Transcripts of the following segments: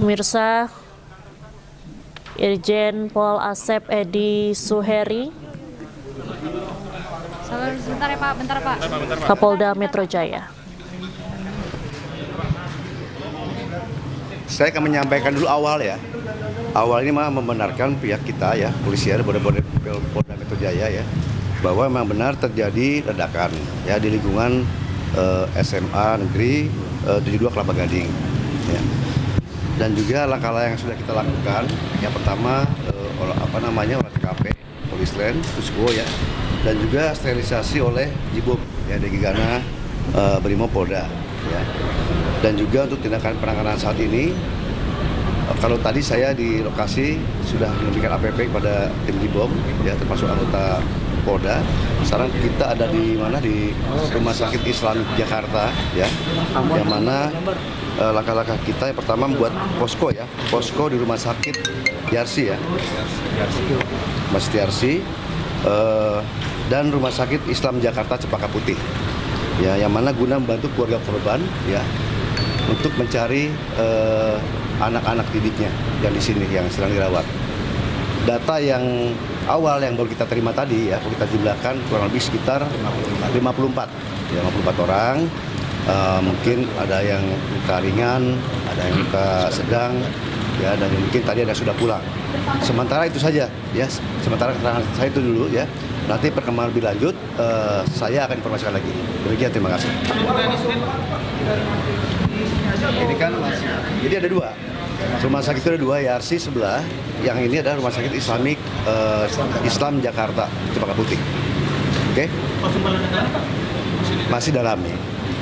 Pemirsa, Irjen Pol Asep Edi Suheri, Sebentar ya Pak, bentar Pak. Kapolda Metro Jaya. Saya akan menyampaikan dulu awal ya. Awal ini memang membenarkan pihak kita ya, polisian Polda Metro Jaya ya, bahwa memang benar terjadi ledakan ya di lingkungan SMA Negeri 72 Kelapa Gading. Ya. Dan juga langkah-langkah yang sudah kita lakukan, yang pertama olah TKP, Polisland, Pusko ya, dan juga sterilisasi oleh Jibom ya, dari Gegana Brimopolda ya. Dan juga untuk tindakan penanganan saat ini, kalau tadi saya di lokasi sudah memberikan APP kepada tim Jibom ya, termasuk anggota Polda. Sekarang kita ada di mana, di Rumah Sakit Islam Jakarta ya, yang mana langkah-langkah kita yang pertama membuat posko ya, posko di Rumah Sakit Yarsi ya, Mas Yarsi dan Rumah Sakit Islam Jakarta Cempaka Putih ya, yang mana guna membantu keluarga korban ya untuk mencari anak-anak didiknya yang di sini yang sedang dirawat. Data yang awal yang baru kita terima tadi ya, kita jumlahkan kurang lebih sekitar 54 orang. Mungkin ada yang luka ringan, ada yang luka sedang, ya, dan mungkin tadi ada yang sudah pulang. Sementara itu saja, ya. Sementara keterangan saya itu dulu, ya. Nanti perkembangan lebih lanjut, saya akan informasikan lagi. Demikian, terima kasih. Ini kan masih, jadi ada dua. Rumah sakit itu ada dua, Yarsi sebelah. Yang ini adalah Rumah Sakit Islam Jakarta, Cempaka Putih. Oke? Masih dalami.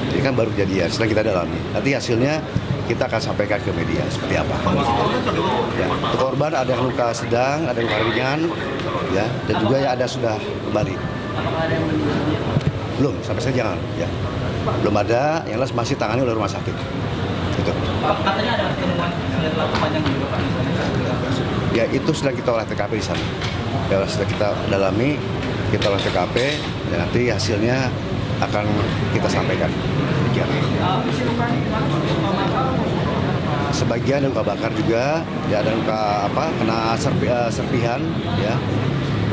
Ini kan baru kejadian, sedang kita dalami. Nanti hasilnya kita akan sampaikan ke media seperti apa. Ya, untuk korban ada yang luka sedang, ada yang luka ringan, ya, dan juga yang ada sudah kembali. Belum, sampai sekarang jangan. Ya. Belum ada, yang jelas masih tangani oleh rumah sakit. Gitu. Katanya ada temuan senjata laku panjang juga Pak. Ya, itu sudah kita olah TKP di sana. Ya, sudah kita dalami, kita olah TKP, dan nanti hasilnya akan kita sampaikan. Demikian. Sebagian ada luka bakar juga, ya, ada luka kena serpihan, ya,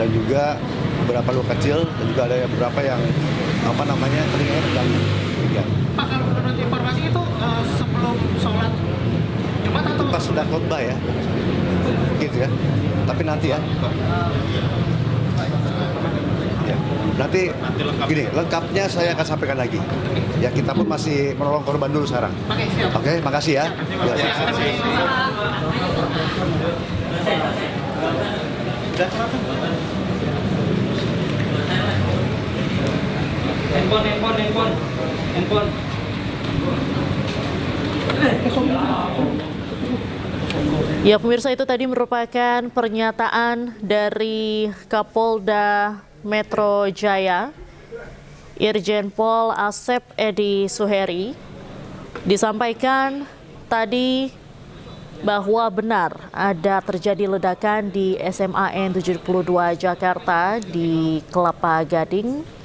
dan juga beberapa luka kecil, dan juga ada beberapa yang telinganya terganggu. Ya. Pak, kalau menurut informasi itu sebelum sholat Jumat atau Pas sudah khotbah ya, gitu ya. Tapi nanti ya. Ya. Nanti gini, lengkapnya saya akan sampaikan lagi. Ya, kita pun masih menolong korban dulu sekarang. Oke, siap. Oke, makasih ya. Ya. Handphone. Ya, pemirsa, itu tadi merupakan pernyataan dari Kapolda Metro Jaya, Irjen Pol Asep Edi Suheri. Disampaikan tadi bahwa benar ada terjadi ledakan di SMAN 72 Jakarta di Kelapa Gading.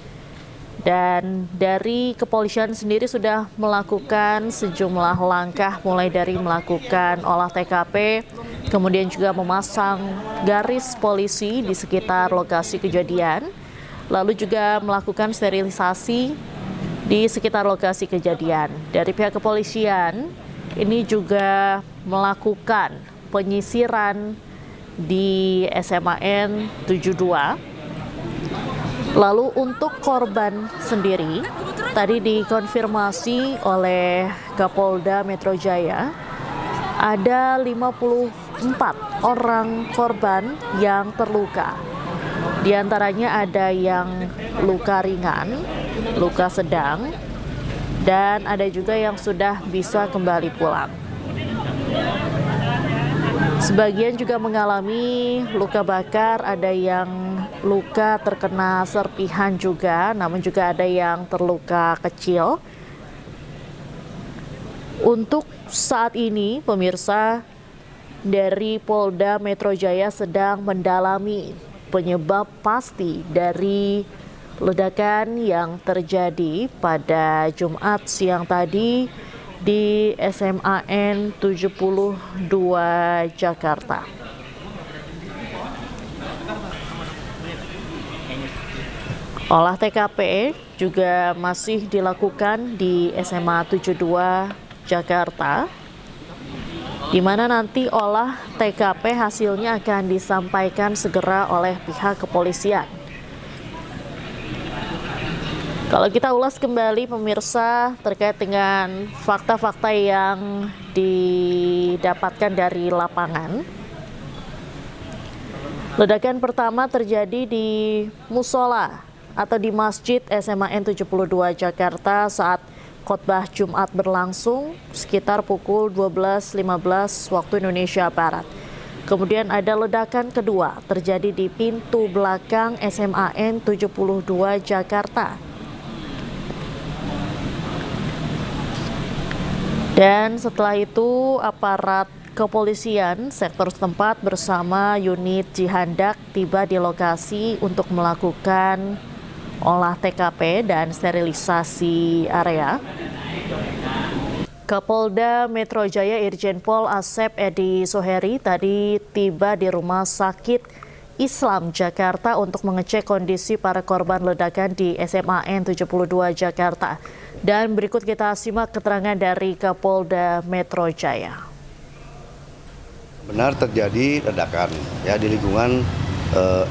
Dan dari kepolisian sendiri sudah melakukan sejumlah langkah, mulai dari melakukan olah TKP, kemudian juga memasang garis polisi di sekitar lokasi kejadian, lalu juga melakukan sterilisasi di sekitar lokasi kejadian. Dari pihak kepolisian, ini juga melakukan penyisiran di SMAN 72. Lalu untuk korban sendiri, tadi dikonfirmasi oleh Kapolda Metro Jaya, ada 54 orang korban yang terluka. Di antaranya ada yang luka ringan, luka sedang, dan ada juga yang sudah bisa kembali pulang. Sebagian juga mengalami luka bakar, ada yang luka terkena serpihan juga, namun juga ada yang terluka kecil. Untuk saat ini, pemirsa, dari Polda Metro Jaya sedang mendalami penyebab pasti dari ledakan yang terjadi pada Jumat siang tadi di SMAN 72 Jakarta. Olah TKP juga masih dilakukan di SMA 72 Jakarta, di mana nanti olah TKP hasilnya akan disampaikan segera oleh pihak kepolisian. Kalau kita ulas kembali pemirsa terkait dengan fakta-fakta yang didapatkan dari lapangan. Ledakan pertama terjadi di musola atau di Masjid SMAN 72 Jakarta saat khotbah Jumat berlangsung sekitar pukul 12.15 waktu Indonesia Barat. Kemudian ada ledakan kedua terjadi di pintu belakang SMAN 72 Jakarta. Dan setelah itu aparat kepolisian sektor setempat bersama unit Jihandak tiba di lokasi untuk melakukan olah TKP dan sterilisasi area. Kapolda Metro Jaya Irjen Pol Asep Edi Soheri tadi tiba di Rumah Sakit Islam Jakarta untuk mengecek kondisi para korban ledakan di SMAN 72 Jakarta. Dan berikut kita simak keterangan dari Kapolda Metro Jaya. Benar terjadi ledakan ya di lingkungan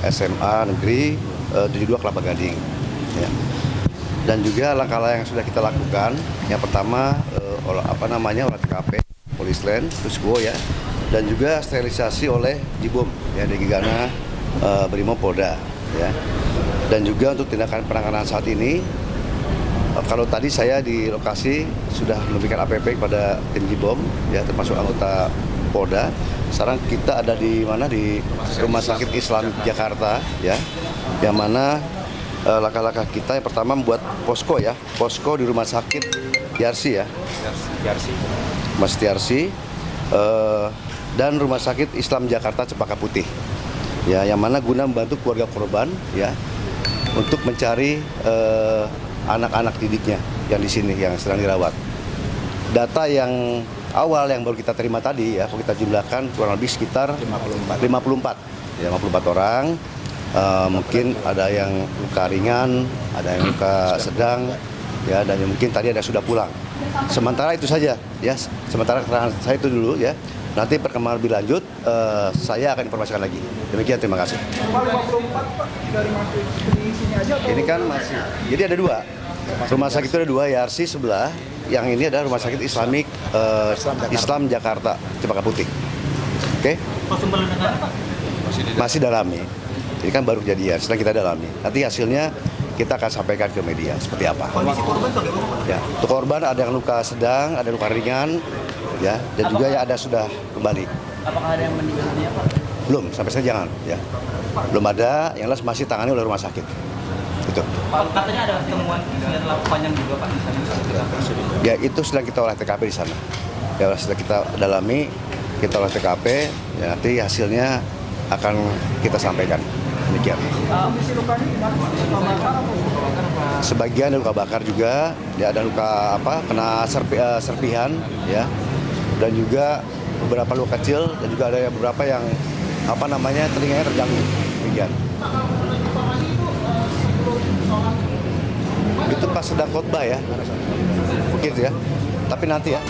SMA Negeri 72 Kelapa Gading. Ya. Dan juga langkah-langkah yang sudah kita lakukan, yang pertama olah TKP, Polisland, Pusko ya, dan juga sterilisasi oleh Jibom ya dari Gegana Brimopolda ya. Dan juga untuk tindakan penanganan saat ini, kalau tadi saya di lokasi sudah memberikan APP kepada tim Jibom ya, termasuk anggota Polda. Sekarang kita ada di mana, di Rumah Sakit Islam Jakarta ya, yang mana langkah-langkah kita yang pertama membuat posko ya, posko di Rumah Sakit Yarsi ya, Mas Yarsi dan Rumah Sakit Islam Jakarta Cempaka Putih ya, yang mana guna membantu keluarga korban ya untuk mencari anak-anak didiknya yang di sini yang sedang dirawat. Data yang awal yang baru kita terima tadi ya, kita jumlahkan kurang lebih sekitar 54 orang. Mungkin ada yang luka ringan, ada yang luka sedang, ya, dan mungkin tadi ada yang sudah pulang. Sementara itu saja, ya. Sementara keterangan saya itu dulu, ya. Nanti perkembangan lebih lanjut, saya akan informasikan lagi. Demikian, terima kasih. Ini kan masih, jadi ada dua. Rumah sakit itu ada dua, Yarsi sebelah. Yang ini adalah Rumah Sakit Islamik Islam Jakarta, Cempaka Putih. Oke? Masih dalami. Ini kan baru kejadian, sedang kita dalami. Nanti hasilnya kita akan sampaikan ke media seperti apa. Kondisi korban bagaimana? Ya, untuk korban ada yang luka sedang, ada luka ringan, ya, dan juga ya ada sudah kembali. Apakah ada yang meninggal dunia, Pak? Belum, sampai sekarang jangan, ya. Belum ada, yang jelas masih tangani oleh rumah sakit. Itu. Pak, katanya ada temuan senjata panjang juga, Pak, di sana. Ya, itu sedang kita olah TKP di sana. Ya, sudah kita dalami, kita olah TKP, ya, nanti hasilnya akan kita sampaikan. Demikian. Kondisi lukanya gimana? Luka bakar atau luka bakar? Sebagian ada luka bakar juga, ya, ada luka kena serpihan, ya, dan juga beberapa luka kecil, dan juga ada beberapa yang telinganya terganggu. Demikian. Itu pas sedang khotbah ya, mungkin ya. Tapi nanti ya.